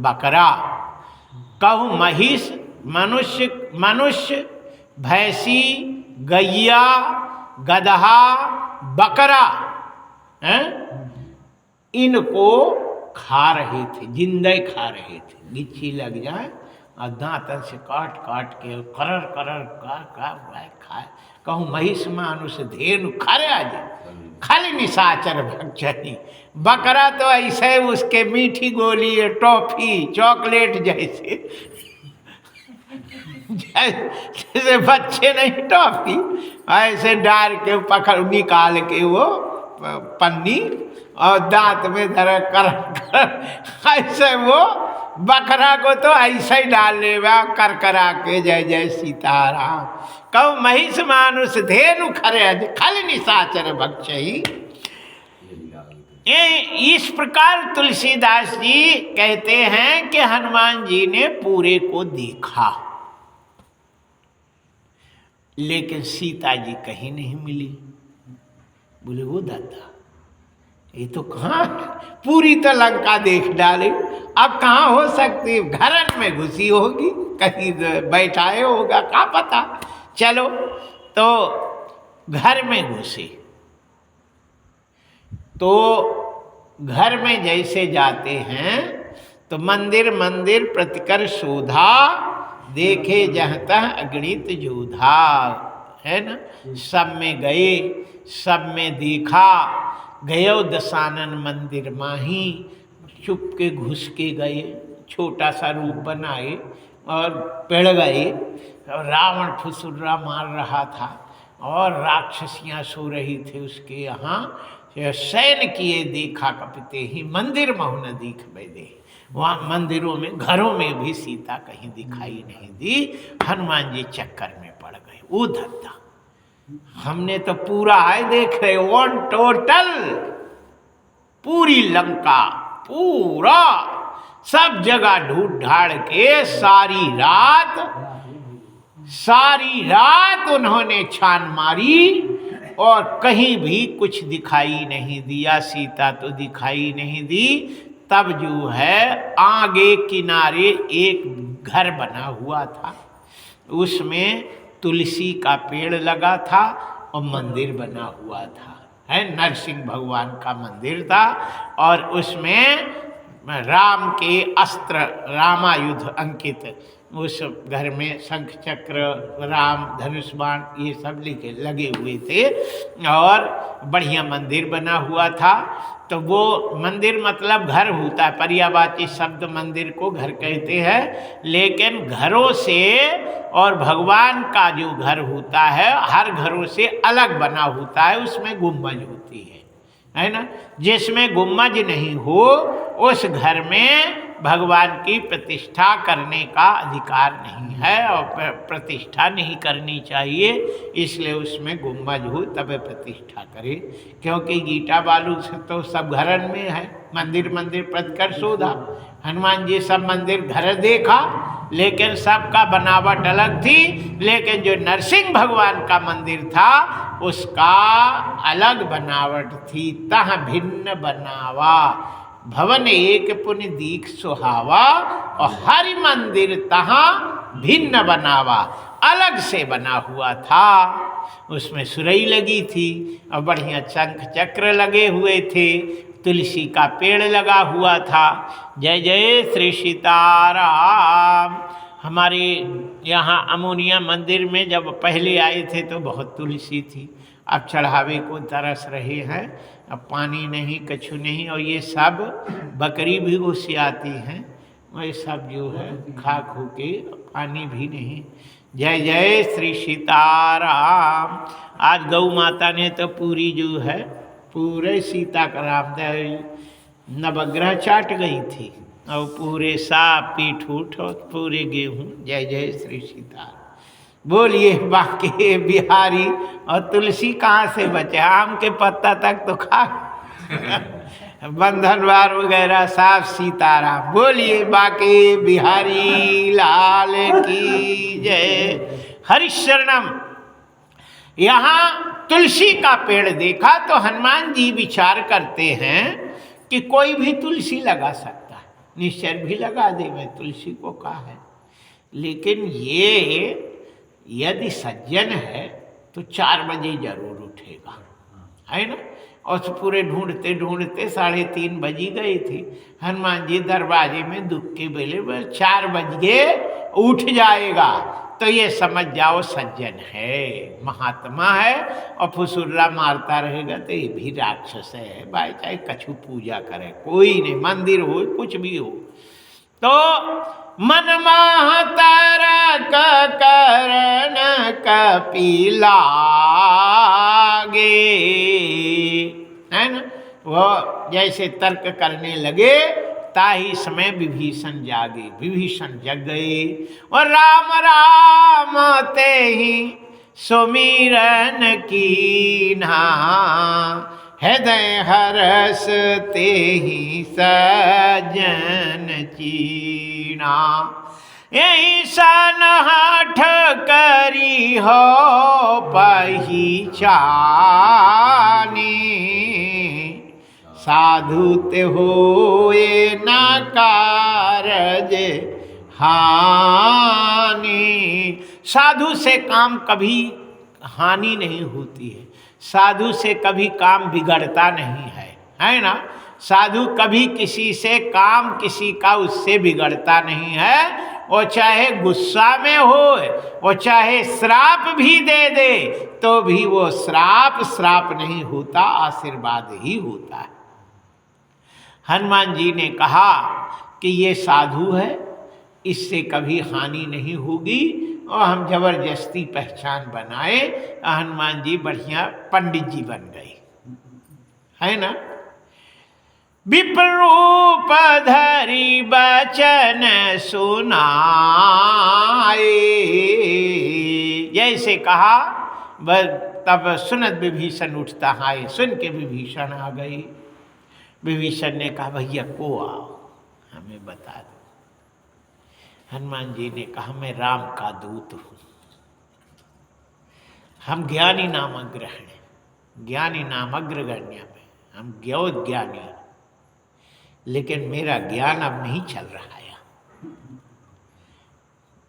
बकरा। कहूँ महिष मनुष्य, मनुष्य भैंसी गैया गधा बकरा, हैं, इनको खा रहे थे, जिंदे खा रहे थे। गिच्छी लग जाए और दांतन से काट काट के करर करर खाए। कहूँ महिष मानुष धेनु खरे आज खल निशाचर भक्षणी। बकरा तो ऐसे उसके मीठी गोली टॉफी चॉकलेट जैसे जैसे बच्चे नहीं टॉफी, ऐसे डाल के पकड़ निकाल के वो पन्नी और दांत में धर कर ऐसे वो बकरा को तो ऐसे ही डाल लेवा कर करा के जय जय सीताराम। कहूँ महिष मानुष धेनु खरे खल निशाचर भक्षही। इस प्रकार तुलसीदास जी कहते हैं कि हनुमान जी ने पूरे को देखा, लेकिन सीता जी कहीं नहीं मिली। बोले वो दादा ये तो कहाँ, पूरी तो लंका देख डाले, अब कहाँ हो सकती, घरन में घुसी होगी, कहीं बैठाए होगा, क्या पता। चलो तो घर में घुसे, तो घर में जैसे जाते हैं तो मंदिर मंदिर प्रतिकर शोधा, देखे जहाँ तह अगणित जोधा, है ना। सब में गए, सब में देखा, गयो दशानन मंदिर माही, चुप के घुस के गए, छोटा सा रूप बनाए और पेड़ गए। और रावण फुसुर्रा मार रहा था और राक्षसियाँ सो रही थी उसके यहाँ। शयन किए देखा कपिते ही, मंदिर महु न दीख बैदे। वहाँ मंदिरों में घरों में भी सीता कहीं दिखाई नहीं दी। हनुमान जी चक्कर में पड़ गए। वो धत्ता हमने तो पूरा है देख रहे, वन टोटल पूरी लंका पूरा सब जगह ढूंढ ढाड़ के सारी रात उन्होंने छान मारी और कहीं भी कुछ दिखाई नहीं दिया। सीता तो दिखाई नहीं दी। तब जो है आगे किनारे एक घर बना हुआ था, उसमें तुलसी का पेड़ लगा था और मंदिर बना हुआ था। है, नरसिंह भगवान का मंदिर था और उसमें राम के अस्त्र, रामायुध अंकित, उस घर में शंख चक्र, राम धनुष बाण ये सब लगे हुए थे और बढ़िया मंदिर बना हुआ था। तो वो मंदिर मतलब घर होता है, पर्यायवाची शब्द मंदिर को घर कहते हैं, लेकिन घरों से और भगवान का जो घर होता है हर घरों से अलग बना होता है, उसमें गुम्बज होती है ना। जिसमें गुम्बज नहीं हो उस घर में भगवान की प्रतिष्ठा करने का अधिकार नहीं है और प्रतिष्ठा नहीं करनी चाहिए, इसलिए उसमें गुम्बज हो तब प्रतिष्ठा करे। क्योंकि गीटा बालू से तो सब घरन में है, मंदिर मंदिर पदकर शोधा। हनुमान जी सब मंदिर घर देखा लेकिन सबका बनावट अलग थी, लेकिन जो नरसिंह भगवान का मंदिर था उसका अलग बनावट थी। तह भिन्न बनावा भवन एक पुण्य दीख सुहावा, और हरि मंदिर तहाँ भिन्न बनावा, अलग से बना हुआ था। उसमें सुरई लगी थी और बढ़िया शंख चक्र लगे हुए थे, तुलसी का पेड़ लगा हुआ था। जय जय श्री सीताराम। हमारे यहाँ अमोनिया मंदिर में जब पहले आए थे तो बहुत तुलसी थी, अब चढ़ावे को तरस रहे हैं, अब पानी नहीं कछु नहीं, और ये सब बकरी भी घुस आती हैं, वही सब जो है खा खू के, पानी भी नहीं। जय जय श्री सीताराम। आज गौ माता ने तो पूरी जो है पूरे सीता का राम नवग्रह चाट गई थी और पूरे साग पीठ उठ और पूरे गेहूँ। जय जय श्री सीताराम। बोलिए बाके बिहारी। और तुलसी कहाँ से बचे, आम के पत्ता तक तो खा बंधनवार वगैरह साफ। सीताराम। बोलिए बाके बिहारी लाल की जय। हरिशरणम। यहाँ तुलसी का पेड़ देखा तो हनुमान जी विचार करते हैं कि कोई भी तुलसी लगा सकता है, निश्चय भी लगा दे, मैं तुलसी को कहा है, लेकिन ये यदि सज्जन है तो 4 बजे जरूर उठेगा, है ना। और पूरे ढूंढते ढूंढते 3:30 बजी गई थी। हनुमान जी दरवाजे में दुख के बेले 4 बजे उठ जाएगा, तो ये समझ जाओ सज्जन है, महात्मा है। और फुसुर्रा मारता रहेगा तो ये भी राक्षस है भाई, चाहे कछु पूजा करे, कोई नहीं, मंदिर हो कुछ भी हो। तो मन महतर करण कपिलागे, है ना। वो जैसे तर्क करने लगे ताही समय विभीषण जागे। विभीषण जग गए और राम राम ते ही सुमिरन कीन्हा, हृदय हरस ते ही सजन चीना। यही सन हठ करी हो पहचानी, साधु ते होए न कारज हानि। साधु से काम कभी हानि नहीं होती है, साधु से कभी काम बिगड़ता नहीं है ना। साधु कभी किसी से काम किसी का उससे बिगड़ता नहीं है। वो चाहे गुस्सा में हो, वो चाहे श्राप भी दे दे तो भी वो श्राप नहीं होता, आशीर्वाद ही होता है। हनुमान जी ने कहा कि ये साधु है, इससे कभी हानि नहीं होगी, और हम जबरदस्ती पहचान बनाए। हनुमान जी बढ़िया पंडित जी बन गए, है ना। विप्रूप धरी बचन सुनाए, जैसे कहा तब सुनत विभीषण उठता आए। सुन के विभीषण आ गई। विभीषण ने कहा भैया को आओ, हमें बता दो। हनुमान जी ने कहा मैं राम का दूत हूँ, हम ज्ञानी नाम अग्रहण, ज्ञानी नाम अग्रगण्य में हम ज्ञानी, लेकिन मेरा ज्ञान अब नहीं चल रहा है।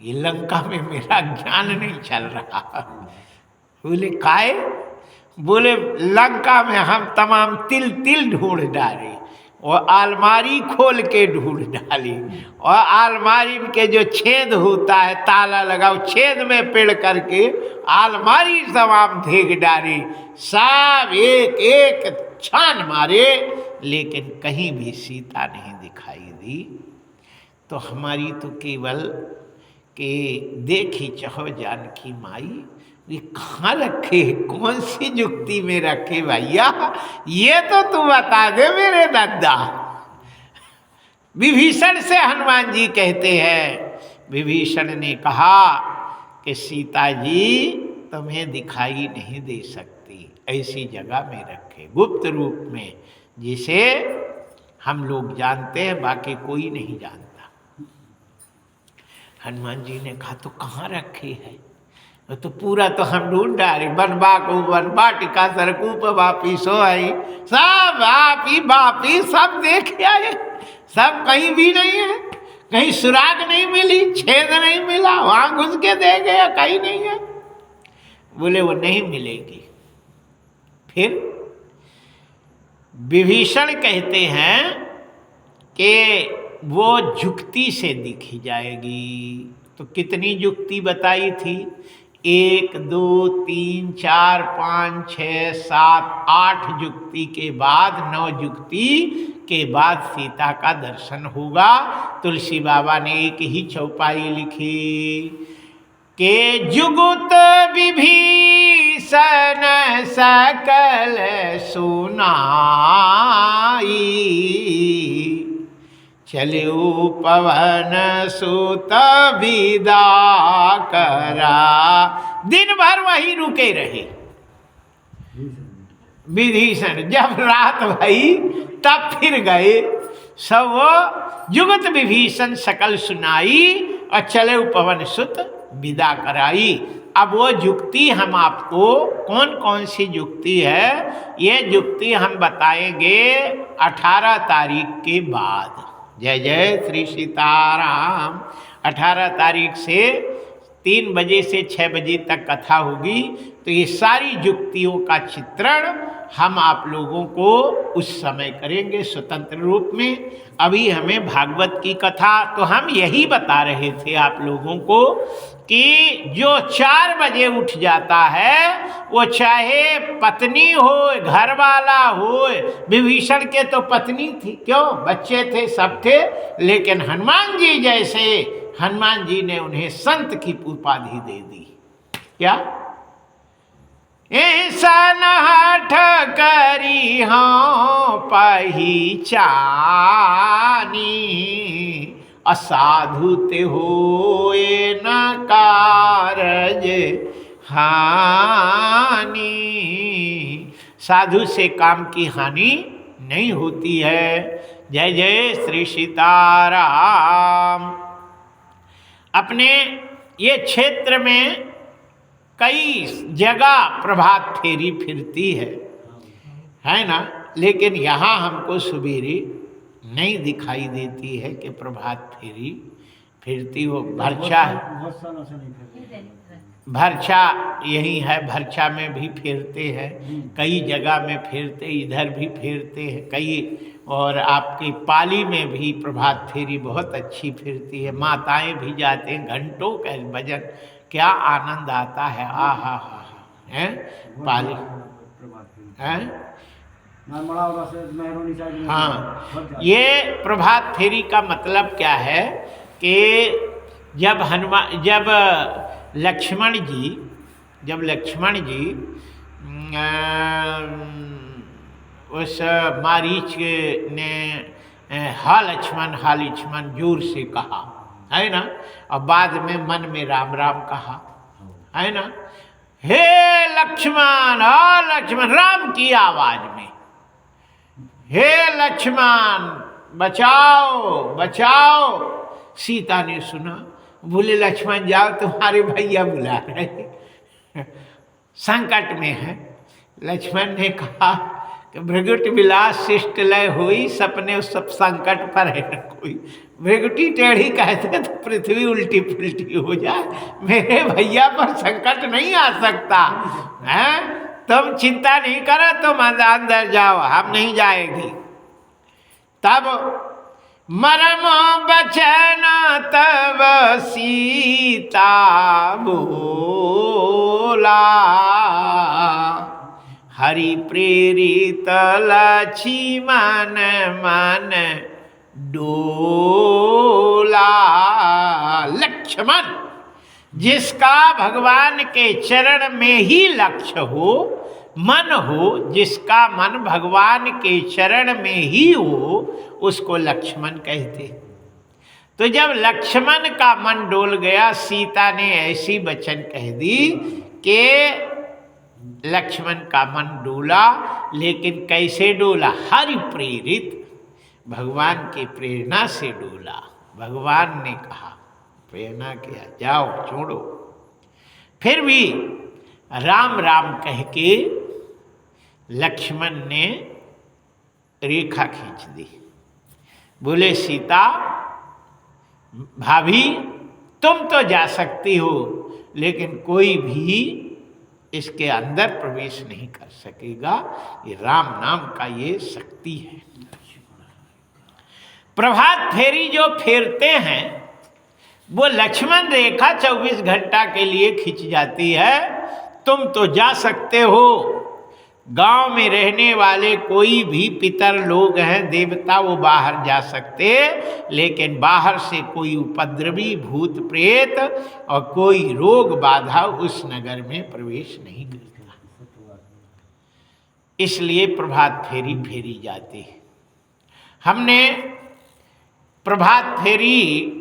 ये लंका में मेरा ज्ञान नहीं चल रहा। बोले काहे? बोले लंका में हम तमाम तिल तिल ढूंढ डाले और अलमारी खोल के ढूंढ डाली, और अलमारी के जो छेद होता है ताला लगाओ, छेद में पेड़ करके अलमारी तमाम देख डाली, सब एक एक छान मारे, लेकिन कहीं भी सीता नहीं दिखाई दी। तो हमारी तो केवल के देखी चहो जानकी माई, ये कहाँ रखे, कौन सी जुक्ति में रखे भैया, ये तो तू बता दे मेरे दादा। विभीषण से हनुमान जी कहते हैं, विभीषण ने कहा कि सीता जी तुम्हें दिखाई नहीं दे सकती, ऐसी जगह में रखे गुप्त रूप में, जिसे हम लोग जानते हैं बाकी कोई नहीं जानता। हनुमान जी ने कहा तो कहाँ रखे है, तो पूरा तो हम ढूंढ डाले, बनबा को बनबा टिका सरकूप वापी सो आई, सब वापी बापी सब देख आए, सब कहीं भी नहीं है, कहीं सुराग नहीं मिली, छेद नहीं मिला, वहां घुस के दे गया कहीं नहीं है। बोले वो नहीं मिलेगी। फिर विभीषण कहते हैं कि वो जुक्ति से दिखी जाएगी। तो कितनी जुक्ति बताई थी, 1 2 3 4 5 6 7 8 जुक्ति के बाद 9 जुक्ति के बाद सीता का दर्शन होगा। तुलसी बाबा ने एक ही चौपाई लिखी के जुगुत विभीषण सकल सुनाई, चलियो पवन सुत विदा करा। दिन भर वहीं रुके रहे विभीषण, जब रात भई तब फिर गए सब। वो जुगत विभीषण सकल सुनाई और चले पवन सुत विदा कराई। अब वो जुक्ति हम आपको कौन कौन सी जुक्ति है, ये जुक्ति हम बताएंगे 18 तारीख के बाद। जय जय श्री सीताराम। 18 तारीख से 3 बजे से 6 बजे तक कथा होगी। तो ये सारी जुक्तियों का चित्रण हम आप लोगों को उस समय करेंगे स्वतंत्र रूप में। अभी हमें भागवत की कथा, तो हम यही बता रहे थे आप लोगों को कि जो 4 बजे उठ जाता है, वो चाहे पत्नी हो घर वाला हो, विभीषण के तो पत्नी थी, क्यों बच्चे थे सब थे, लेकिन हनुमान जी जैसे, हनुमान जी ने उन्हें संत की उपाधि दे दी। क्या ऐसन हठ करी हाँ पहचानी, असाधु ते होए न कारज हानि। साधु से काम की हानि नहीं होती है। जय जय श्री सीताराम। अपने ये क्षेत्र में कई जगह प्रभात फेरी फिरती है ना, लेकिन यहाँ हमको सवेरे नहीं दिखाई देती है कि प्रभात फेरी फिरती हो। भरछा भरछा यही है, भरछा में भी फिरते हैं, कई जगह में फिरते, इधर भी फिरते हैं कई, और आपकी पाली में भी प्रभात फेरी बहुत अच्छी फिरती है। माताएं भी जाते हैं, घंटों का भजन, क्या आनंद आता है। आ हा हा हैं पाली हैं। हाँ, ये प्रभात फेरी का मतलब क्या है कि जब लक्ष्मण जी उस मारीच ने हा लक्ष्मण जोर से कहा है ना, और बाद में मन में राम राम कहा है ना, हे लक्ष्मण, हा लक्ष्मण, राम की आवाज में, हे लक्ष्मण बचाओ बचाओ। सीता ने सुना, बोले लक्ष्मण जाओ, तुम्हारे भैया बुला रहे, संकट में है। लक्ष्मण ने कहा कि भृगुट विलास शिष्ट लय हुई, सपने सब संकट पर है न कोई। भृगुटी टेढ़ी कहते तो पृथ्वी उल्टी पुल्टी हो जाए, मेरे भैया पर संकट नहीं आ सकता है। तुम चिंता नहीं करो, तुम अंदर जाओ, हम नहीं जाएगी। तब मरम बचन तब सीता बोला, हरि प्रेरित लक्ष्मण मन डोला। लक्ष्मण जिसका भगवान के चरण में ही लक्ष्य हो, मन हो, जिसका मन भगवान के चरण में ही हो, उसको लक्ष्मण कहते। तो जब लक्ष्मण का मन डोल गया, सीता ने ऐसी वचन कह दी कि लक्ष्मण का मन डोला, लेकिन कैसे डोला? हरि प्रेरित, भगवान की प्रेरणा से डोला। भगवान ने कहा, प्रेरणा किया, जाओ छोड़ो। फिर भी राम राम कह के लक्ष्मण ने रेखा खींच दी। बोले सीता भाभी तुम तो जा सकती हो, लेकिन कोई भी इसके अंदर प्रवेश नहीं कर सकेगा। ये राम नाम का ये शक्ति है। प्रभात फेरी जो फेरते हैं वो लक्ष्मण रेखा 24 घंटा के लिए खिंच जाती है। तुम तो जा सकते हो। गांव में रहने वाले कोई भी पितर लोग हैं, देवता, वो बाहर जा सकते, लेकिन बाहर से कोई उपद्रवी भूत प्रेत और कोई रोग बाधा उस नगर में प्रवेश नहीं करता। इसलिए प्रभात फेरी फेरी जाती है। हमने प्रभात फेरी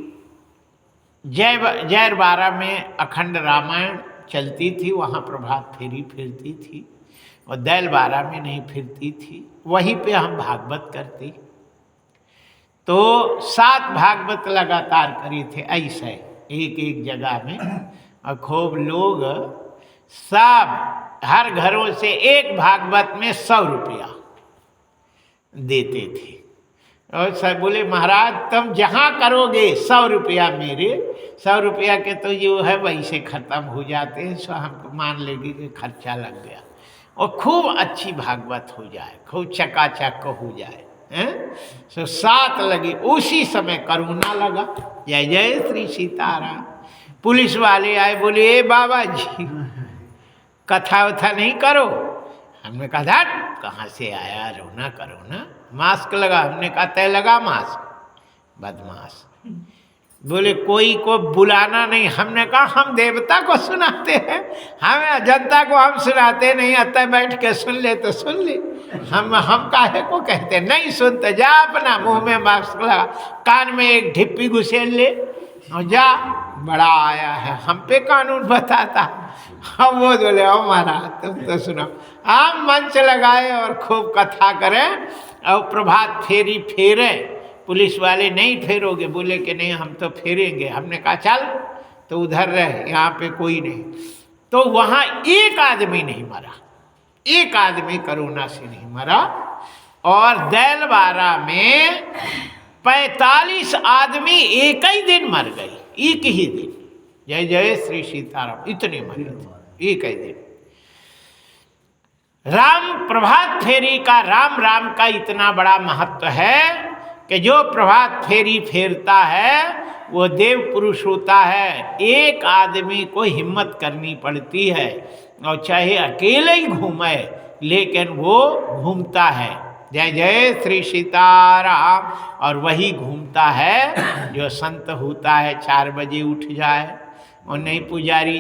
जयरबारा में अखंड रामायण चलती थी, वहाँ प्रभात फेरी फिरती थी, और दैलबारा में नहीं फिरती थी। वहीं पे हम भागवत करती। तो 7 भागवत लगातार करे थे ऐसे एक एक जगह में, और खूब लोग सब हर घरों से एक भागवत में 100 रुपया देते थे। और सब बोले महाराज तुम जहाँ करोगे 100 रुपया मेरे, 100 रुपया के तो जो है वैसे ख़त्म हो जाते हैं, सो हमको मान लेगी कि खर्चा लग गया, और खूब अच्छी भागवत हो जाए, खूब चकाचक हो जाए हैं। सो 7 लगे। उसी समय करुणा लगा। जय जय श्री सीताराम। पुलिस वाले आए, बोले ए बाबा जी कथा वथा नहीं करो। हमने कहा था कहाँ से आया, रोना करो ना, मास्क लगा। हमने कहा तय लगा मास्क, बदमाश। बोले कोई को बुलाना नहीं। हमने कहा हम देवता को सुनाते हैं, हमें जनता को हम सुनाते नहीं। अतः बैठ के सुन ले तो सुन ले, हम काहे को कहते नहीं सुनते। जा अपना मुंह में मास्क लगा, कान में एक ढिप्पी घुसेल ले और जा। बड़ा आया है हम पे कानून बताता। हम वो बोले हमारा तुम तो सुनो। हम मंच लगाए और खूब कथा करें और प्रभात फेरी फेरे। पुलिस वाले नहीं फेरोगे, बोले कि नहीं हम तो फेरेंगे। हमने कहा चल तो उधर रहे, यहाँ पे कोई नहीं। तो वहाँ एक आदमी नहीं मरा, एक आदमी कोरोना से नहीं मरा। और दैलबारा में 45 आदमी एक ही दिन मर गए, एक ही दिन। जय जय श्री सीताराम। इतने मरे थे एक ही दिन। राम प्रभात फेरी का, राम राम का इतना बड़ा महत्व है कि जो प्रभात फेरी फेरता है वो देव पुरुष होता है। एक आदमी को हिम्मत करनी पड़ती है, और चाहे अकेले ही घूमे लेकिन वो घूमता है। जय जय श्री सीताराम। और वही घूमता है जो संत होता है 4 बजे उठ जाए। और नहीं पुजारी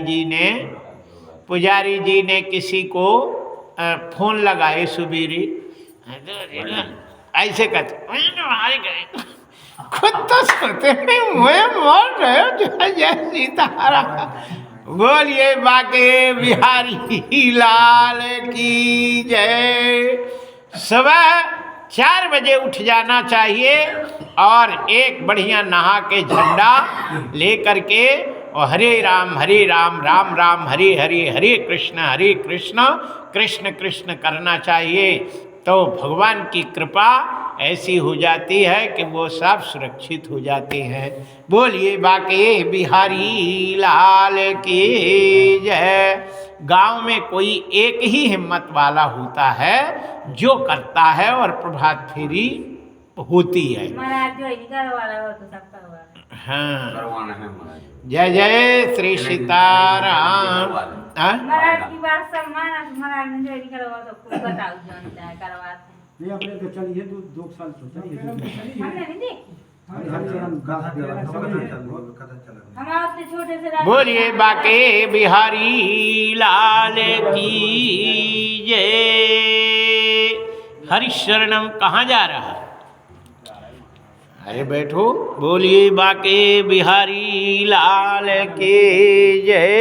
जी ने किसी को फोन लगाए सुबेरे, ऐसे कहते खुद तो सोते हैं मैं बोल रहे हो जय सीताराम। बोलिए बाके बिहारी लाल की जय। सुबह 4 बजे उठ जाना चाहिए और एक बढ़िया नहा के झंडा ले करके और हरे राम राम राम हरे हरे, हरे कृष्ण कृष्ण कृष्ण करना चाहिए। तो भगवान की कृपा ऐसी हो जाती है कि वो सब सुरक्षित हो जाते हैं। बोलिए बाके बिहारी लाल की जय। गांव में कोई एक ही हिम्मत वाला होता है जो करता है और प्रभात फेरी होती है। महाराज जो इनका वाला हो तो सब करवा हाँ, करवाना है महाराज। जय जय श्री सीताराम। महाराज की बात सब माना, महाराज ने जो इनका करवा तो खूब बताओ जो चाहे करवाते हैं। नहीं अपने तो चलिए 2 साल तो चलिए हमने नहीं देखी, हम आपसे छोटे से बोलिए बाके बिहारी लाल की जय। हरिशरणम कहाँ जा रहा है? अरे बैठो। बोलिए बाके बिहारी लाल की जय।